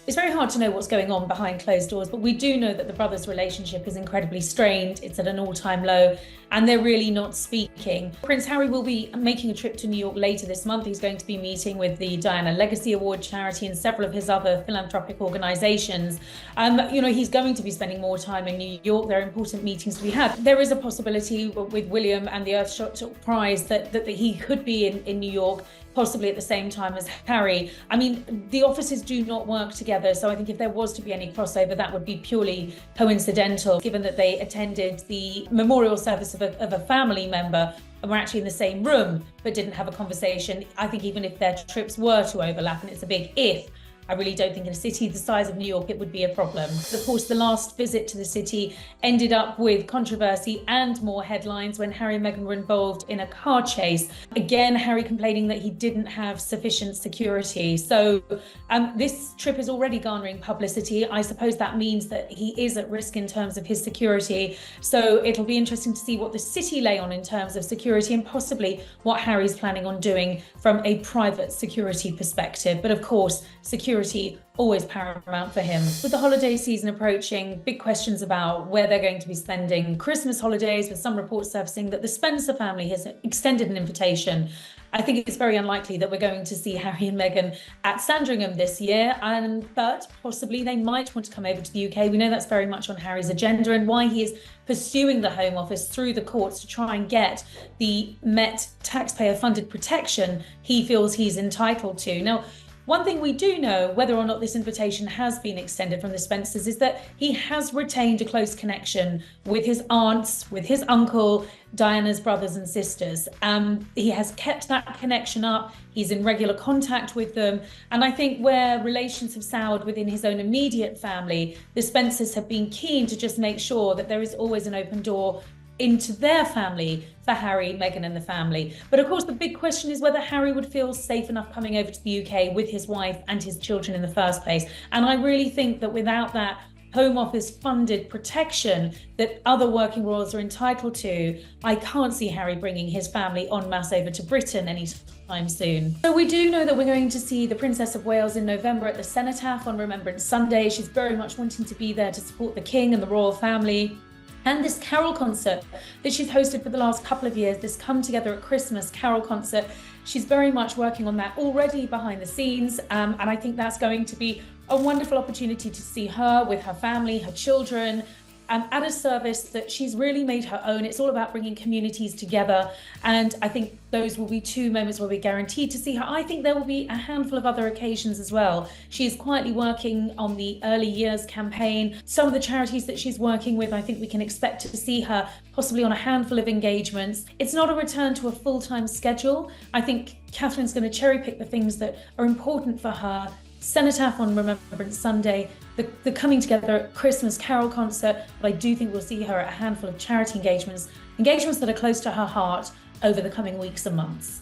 It's very hard to know what's going on behind closed doors, but we do know that the brothers' relationship is incredibly strained. It's at an all-time low, and they're really not speaking. Prince Harry will be making a trip to New York later this month. He's going to be meeting with the Diana Legacy Award charity and several of his other philanthropic organizations. He's going to be spending more time in New York. There are important meetings to be had. There is a possibility with William and the Earthshot Prize that he could be in New York, possibly at the same time as Harry. I mean, the offices do not work together, so I think if there was to be any crossover, that would be purely coincidental, given that they attended the memorial service of a family member and were actually in the same room but didn't have a conversation. I think even if their trips were to overlap, and it's a big if, I really don't think in a city the size of New York it would be a problem. Of course, the last visit to the city ended up with controversy and more headlines when Harry and Meghan were involved in a car chase. Again, Harry complaining that he didn't have sufficient security. So this trip is already garnering publicity. I suppose that means that he is at risk in terms of his security. So it'll be interesting to see what the city lay on in terms of security and possibly what Harry's planning on doing from a private security perspective. But of course, security always paramount for him. With the holiday season approaching, big questions about where they're going to be spending Christmas holidays, with some reports surfacing that the Spencer family has extended an invitation. I think it's very unlikely that we're going to see Harry and Meghan at Sandringham this year, but possibly they might want to come over to the UK. We know that's very much on Harry's agenda and why he is pursuing the Home Office through the courts to try and get the Met taxpayer-funded protection he feels he's entitled to. Now, one thing we do know, whether or not this invitation has been extended from the Spencers, is that he has retained a close connection with his aunts, with his uncle, Diana's brothers and sisters. He has kept that connection up. He's in regular contact with them. And I think where relations have soured within his own immediate family, the Spencers have been keen to just make sure that there is always an open door into their family for Harry, Meghan and the family. But of course, the big question is whether Harry would feel safe enough coming over to the UK with his wife and his children in the first place. And I really think that without that Home Office funded protection that other working royals are entitled to, I can't see Harry bringing his family en masse over to Britain anytime soon. So we do know that we're going to see the Princess of Wales in November at the Cenotaph on Remembrance Sunday. She's very much wanting to be there to support the King and the royal family. And this carol concert that she's hosted for the last couple of years, this Come Together at Christmas carol concert, she's very much working on that already behind the scenes. And I think that's going to be a wonderful opportunity to see her with her family, her children, at a service that she's really made her own. It's all about bringing communities together. And I think those will be two moments where we're guaranteed to see her. I think there will be a handful of other occasions as well. She is quietly working on the Early Years campaign. Some of the charities that she's working with, I think we can expect to see her possibly on a handful of engagements. It's not a return to a full-time schedule. I think Catherine's going to cherry pick the things that are important for her. Cenotaph on Remembrance Sunday, the Coming Together at Christmas carol concert, but I do think we'll see her at a handful of charity engagements that are close to her heart over the coming weeks and months.